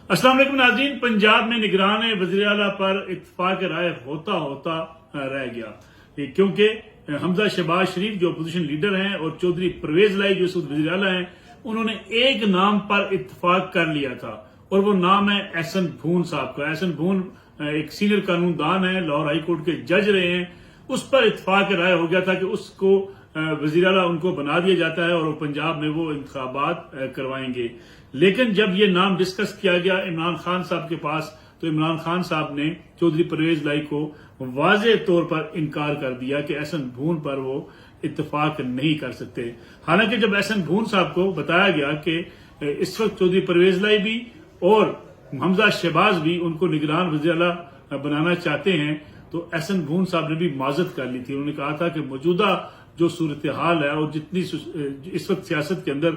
अस्सलाम वालेकुम नाज़रीन। पंजाब में निगरान वज़ीर आला पर इत्तफाक राय होता रह गया, क्योंकि हमजा शहबाज शरीफ जो अपोजिशन लीडर हैं और चौधरी परवेज लाई जो इस वक्त वज़ीर आला हैं, उन्होंने एक नाम पर इत्तफाक कर लिया था और वो नाम है एहसन भून साहब का। एहसन भून एक सीनियर कानूनदान है, लाहौर हाई कोर्ट के जज रहे हैं। उस पर इत्तफाक राय हो गया था कि उसको वज़ीर आला उनको बना दिया जाता है और पंजाब में वो इंतखाबात करवाएंगे। लेकिन जब ये नाम डिस्कस किया गया इमरान खान साहब के पास, तो इमरान खान साहब ने चौधरी परवेज लाई को वाज़ेह तौर पर इनकार कर दिया कि एहसन भून पर वो इत्तफाक नहीं कर सकते। हालांकि जब एहसन भून साहब को बताया गया कि इस वक्त चौधरी परवेज लाई भी और हमजा शहबाज भी उनको निगरान वज़ीर आला बनाना चाहते हैं, तो एहसन भून साहब ने भी माजत कर ली थी। उन्होंने कहा था कि मौजूदा जो सूरत हाल है और जितनी इस वक्त सियासत के अंदर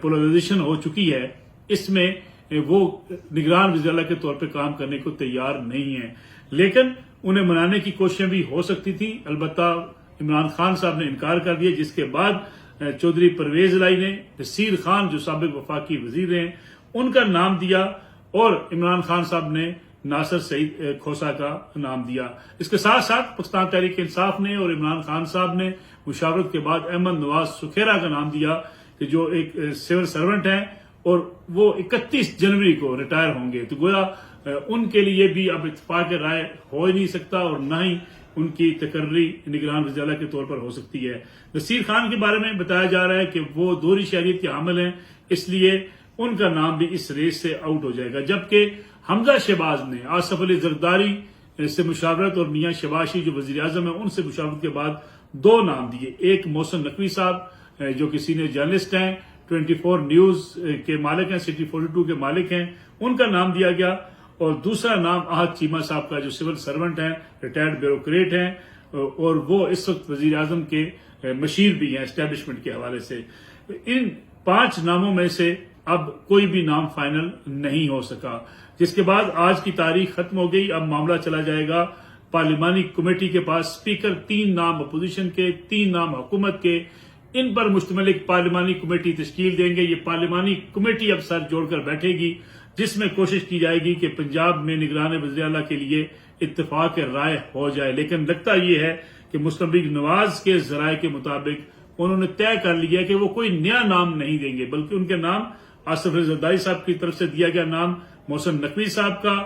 पोलराइजेशन हो चुकी है, इसमें वो निगरान वज़ीर आला के तौर पे काम करने को तैयार नहीं है। लेकिन उन्हें मनाने की कोशिशें भी हो सकती थी। अलबत्ता इमरान खान साहब ने इनकार कर दिया, जिसके बाद चौधरी परवेज लाई ने नसीर खान जो साबिक वफाकी वजीर हैं उनका नाम दिया और इमरान खान साहब ने नासिर सईद खोसा का नाम दिया। इसके साथ साथ पाकिस्तान तहरीक इंसाफ ने और इमरान खान साहब ने मुशावरत के बाद अहमद नवाज सुखेरा का नाम दिया, कि जो एक सिविल सर्वेंट हैं और वो 31 जनवरी को रिटायर होंगे। तो गोया उनके लिए भी अब इत्तफाक राय हो ही नहीं सकता और न ही उनकी तकर्री निगरान वज़ीर आला के तौर पर हो सकती है। नसीर खान के बारे में बताया जा रहा है कि वो दोहरी शहरियत के हामिल हैं, इसलिए उनका नाम भी इस रेस से आउट हो जाएगा। जबकि हमजा शहबाज ने आसफ अली जरदारी से मुशावरत और मियां शहबाज जो वज़ीर आज़म है उनसे मुशावरत के बाद दो नाम दिए। एक मोहसिन नकवी साहब जो कि सीनियर जर्नलिस्ट हैं, 24 न्यूज के मालिक हैं, सिटी 42 के मालिक हैं, उनका नाम दिया गया। और दूसरा नाम आहद चीमा साहब का जो सिविल सर्वेंट हैं, रिटायर्ड ब्यूरोक्रेट हैं और वो इस वक्त वज़ीर आज़म के मशीर भी हैं एस्टेब्लिशमेंट के हवाले से। इन 5 नामों में से अब कोई भी नाम फाइनल नहीं हो सका, जिसके बाद आज की तारीख खत्म हो गई। अब मामला चला जाएगा पार्लिमानी कमेटी के पास। स्पीकर 3 नाम अपोजिशन के, 3 नाम हुकूमत के, इन पर मुश्तमिल एक पार्लिमानी कमेटी तश्कील देंगे। ये पार्लिमानी कमेटी अब सर जोड़कर बैठेगी, जिसमें कोशिश की जाएगी कि पंजाब में निगरान वज़ीर आला के लिए इत्तफाक राय हो जाए। लेकिन लगता यह है कि मुस्लिम लीग नवाज के जराये के मुताबिक उन्होंने तय कर लिया कि वो कोई नया नाम नहीं देंगे, बल्कि उनके नाम आसफ अली जरदारी साहब की तरफ से दिया गया नाम मोहसिन नकवी साहब का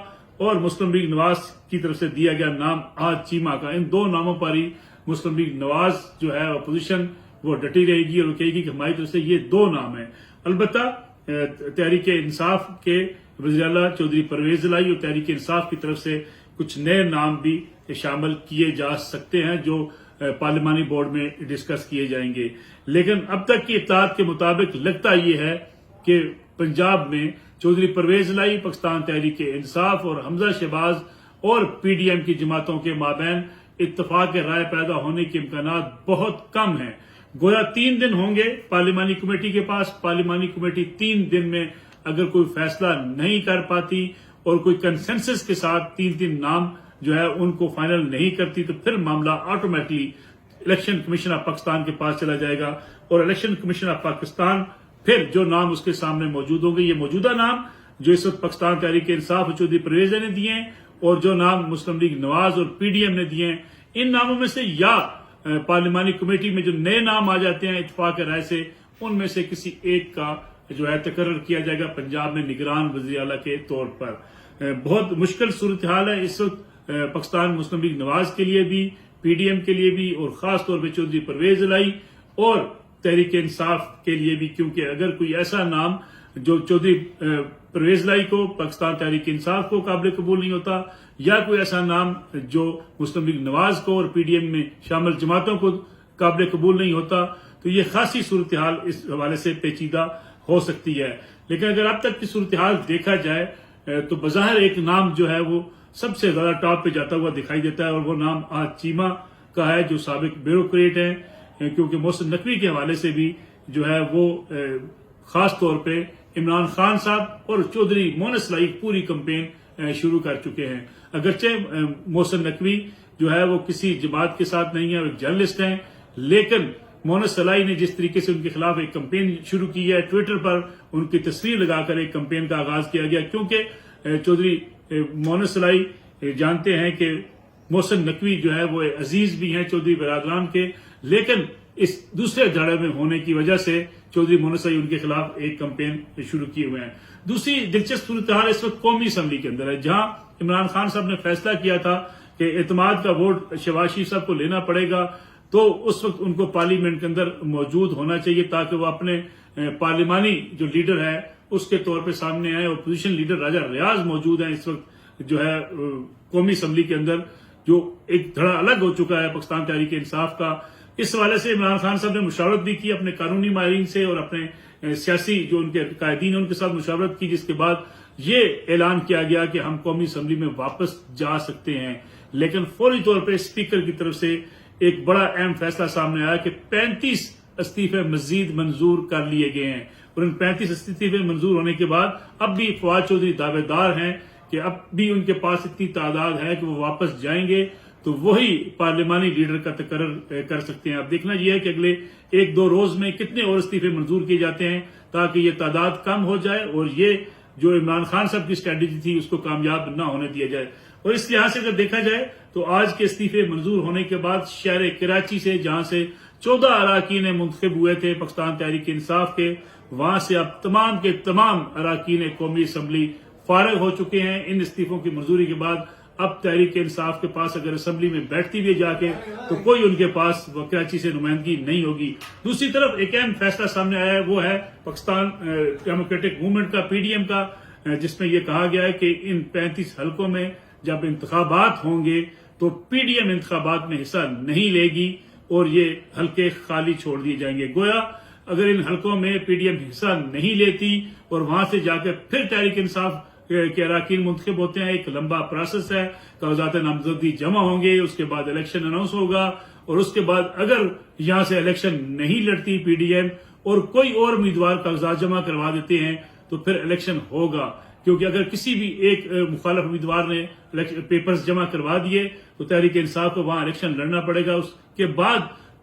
और मुस्लिम लीग नवाज की तरफ से दिया गया नाम आहद चीमा का। इन 2 नामों पर ही मुस्लिम लीग नवाज जो है अपोजिशन वो डटी रहेगी और कहेगी कि हमारी तरफ से ये 2 नाम है। अलबत्ता तहरीक इंसाफ के वज़ीर आला चौधरी परवेज लाई और तहरीक इंसाफ की तरफ से कुछ नए नाम भी शामिल किए जा सकते हैं, जो पार्लिमानी बोर्ड में डिस्कस किए जाएंगे। लेकिन अब तक की इत्तलात के मुताबिक लगता ये है कि पंजाब में चौधरी परवेज लाई, पाकिस्तान तहरीक इंसाफ और हमजा शहबाज और PDM की जमातों के माबैन इत्तफाक राय पैदा होने के इम्कानात बहुत कम हैं। गोया 3 दिन होंगे पार्लिमानी कमेटी के पास। पार्लिमानी कमेटी 3 दिन में अगर कोई फैसला नहीं कर पाती और कोई कंसेंसस के साथ 3 नाम जो है उनको फाइनल नहीं करती, तो फिर मामला automatically election commission of Pakistan के पास चला जाएगा और इलेक्शन कमीशन ऑफ पाकिस्तान फिर जो नाम उसके सामने मौजूद होंगे, ये मौजूदा नाम जो इस वक्त पाकिस्तान तहरीक इंसाफ और चौधरी परवेज ने दिए हैं और जो नाम मुस्लिम लीग नवाज और PDM ने दिए हैं, इन नामों में से या पार्लिमानी कमेटी में जो नए नाम आ जाते हैं इत्तफाक राय से, उनमें से किसी एक का जो है तकर्रर किया जाएगा पंजाब में निगरान वज़ीर आला के तौर पर। बहुत मुश्किल सूरत हाल है इस वक्त पाकिस्तान मुस्लिम लीग नवाज के लिए भी, PDM के लिए भी और खास तौर पर चौधरी परवेज लाई और तहरीक इंसाफ के लिए भी, क्योंकि अगर कोई ऐसा नाम जो चौधरी परवेज लाई को, पाकिस्तान तहरीक इंसाफ को काबिल कबूल नहीं होता, या कोई ऐसा नाम जो मुस्लिम लीग नवाज को और PDM में शामिल जमातों को काबिल कबूल नहीं होता, तो ये खासी सूरत हाल इस हवाले से पेचीदा हो सकती है। लेकिन अगर अब तक की सूरत हाल देखा जाए तो बज़ाहिर एक नाम जो है वो सबसे ज्यादा टॉप पे जाता हुआ दिखाई देता है और वो नाम आहद चीमा का है, जो साबिक ब्यूरोक्रेट हैं। क्योंकि मोहसिन नकवी के हवाले से भी जो है वो खास तौर पे इमरान खान साहब और चौधरी मोनस लाई पूरी कंपेन शुरू कर चुके हैं। अगरचे मोहसिन नकवी जो है वो किसी जमात के साथ नहीं है, वो एक जर्नलिस्ट हैं, लेकिन مونس سلائی نے جس طریقے سے ان کے خلاف ایک کمپین شروع کی ہے، ٹویٹر پر ان کی تصویر لگا کر ایک کمپین کا آغاز کیا گیا، کیونکہ چودھری مونس سلائی جانتے ہیں کہ محسن نقوی جو ہے وہ عزیز بھی ہیں چودھری برادران کے، لیکن اس دوسرے دھڑے میں ہونے کی وجہ سے چودھری مونس سلائی ان کے خلاف ایک کمپین شروع کیے ہوئے ہیں۔ دوسری دلچسپ صورتحال اس وقت قومی اسمبلی کے اندر ہے، جہاں عمران خان صاحب نے فیصلہ کیا تھا کہ اعتماد کا ووٹ شہباز شریف صاحب کو لینا پڑے گا، تو اس وقت ان کو پارلیمنٹ کے اندر موجود ہونا چاہیے تاکہ وہ اپنے پارلیمانی جو لیڈر ہے اس کے طور پہ سامنے آئے۔ اپوزیشن لیڈر راجہ ریاض موجود ہیں اس وقت جو ہے قومی اسمبلی کے اندر، جو ایک دھڑا الگ ہو چکا ہے پاکستان تحریک انصاف کا۔ اس حوالے سے عمران خان صاحب نے مشاورت بھی کی اپنے قانونی ماہرین سے اور اپنے سیاسی جو ان کے قائدین ہیں ان کے ساتھ مشاورت کی، جس کے بعد یہ اعلان کیا گیا کہ ہم قومی اسمبلی میں واپس جا سکتے ہیں۔ لیکن فوری طور پہ اسپیکر کی طرف سے ایک بڑا اہم فیصلہ سامنے آیا کہ 35 استعفے مزید منظور کر لیے گئے ہیں، اور ان 35 استعفے منظور ہونے کے بعد اب بھی فواد چودھری دعوے دار ہیں کہ اب بھی ان کے پاس اتنی تعداد ہے کہ وہ واپس جائیں گے تو وہی پارلیمانی لیڈر کا تقرر کر سکتے ہیں۔ اب دیکھنا یہ ہے کہ اگلے 1-2 روز میں کتنے اور استعفے منظور کیے جاتے ہیں تاکہ یہ تعداد کم ہو جائے اور یہ جو عمران خان صاحب کی اسٹریٹجی تھی اس کو کامیاب نہ ہونے دیا جائے۔ اور اس لحاظ سے اگر دیکھا جائے تو آج کے استعفے منظور ہونے کے بعد شہر کراچی سے، جہاں سے 14 اراکین منتخب ہوئے تھے پاکستان تحریک انصاف کے، وہاں سے اب تمام کے تمام اراکین قومی اسمبلی فارغ ہو چکے ہیں۔ ان استعفوں کی منظوری کے بعد اب تحریک انصاف کے پاس اگر اسمبلی میں بیٹھتی بھی جا کے تو کوئی ان کے پاس کراچی سے نمائندگی نہیں ہوگی۔ دوسری طرف ایک اہم فیصلہ سامنے آیا ہے، وہ ہے پاکستان ڈیموکریٹک موومنٹ کا، PDM کا، جس میں یہ کہا گیا ہے کہ ان 35 حلقوں میں جب انتخابات ہوں گے تو PDM انتخابات میں حصہ نہیں لے گی اور یہ حلقے خالی چھوڑ دیے جائیں گے۔ گویا اگر ان حلقوں میں PDM حصہ نہیں لیتی اور وہاں سے جا کے پھر تحریک انصاف کے اراکین منتخب ہوتے ہیں، ایک لمبا پروسیس ہے، کاغذات نامزدگی جمع ہوں گے، اس کے بعد الیکشن اناؤنس ہوگا، اور اس کے بعد اگر یہاں سے الیکشن نہیں لڑتی PDM اور کوئی اور امیدوار کاغذات جمع کروا دیتے ہیں تو پھر الیکشن ہوگا، کیونکہ اگر کسی بھی ایک مخالف امیدوار نے پیپرز جمع کروا دیے تو تحریک انصاف کو وہاں الیکشن لڑنا پڑے گا۔ اس کے بعد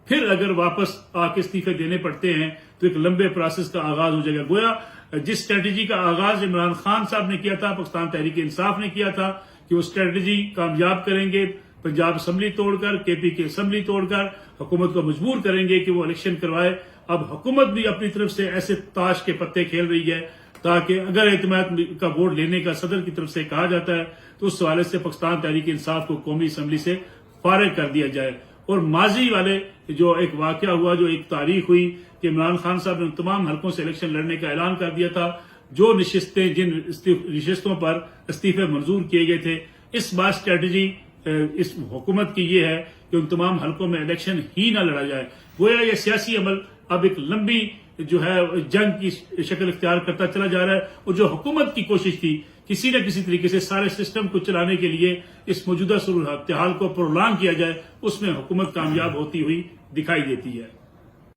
پھر اگر واپس آ کے استعفے دینے پڑتے ہیں تو ایک لمبے پروسیس کا آغاز ہو جائے گا۔ گویا جس اسٹریٹجی کا آغاز عمران خان صاحب نے کیا تھا، پاکستان تحریک انصاف نے کیا تھا کہ وہ اسٹریٹجی کامیاب کریں گے، پنجاب اسمبلی توڑ کر، KP کی اسمبلی توڑ کر حکومت کو مجبور کریں گے کہ وہ الیکشن کروائے۔ اب حکومت بھی اپنی طرف سے ایسے تاش کے پتے کھیل رہی ہے تاکہ اگر اعتماد کا ووٹ لینے کا صدر کی طرف سے کہا جاتا ہے تو اس حوالے سے پاکستان تحریک انصاف کو قومی اسمبلی سے فارغ کر دیا جائے۔ اور ماضی والے جو ایک واقعہ ہوا، جو ایک تاریخ ہوئی کہ عمران خان صاحب نے تمام حلقوں سے الیکشن لڑنے کا اعلان کر دیا تھا، جو نشستیں جن نشستوں پر استعفے منظور کیے گئے تھے، اس بار اسٹریٹجی اس حکومت کی یہ ہے کہ ان تمام حلقوں میں الیکشن ہی نہ لڑا جائے۔ گویا یہ سیاسی عمل اب ایک لمبی جو ہے جنگ کی شکل اختیار کرتا چلا جا رہا ہے، اور جو حکومت کی کوشش تھی کسی نہ کسی طریقے سے سارے سسٹم کو چلانے کے لیے اس موجودہ صورتحال کو پرولانگ کیا جائے، اس میں حکومت کامیاب ہوتی ہوئی دکھائی دیتی ہے۔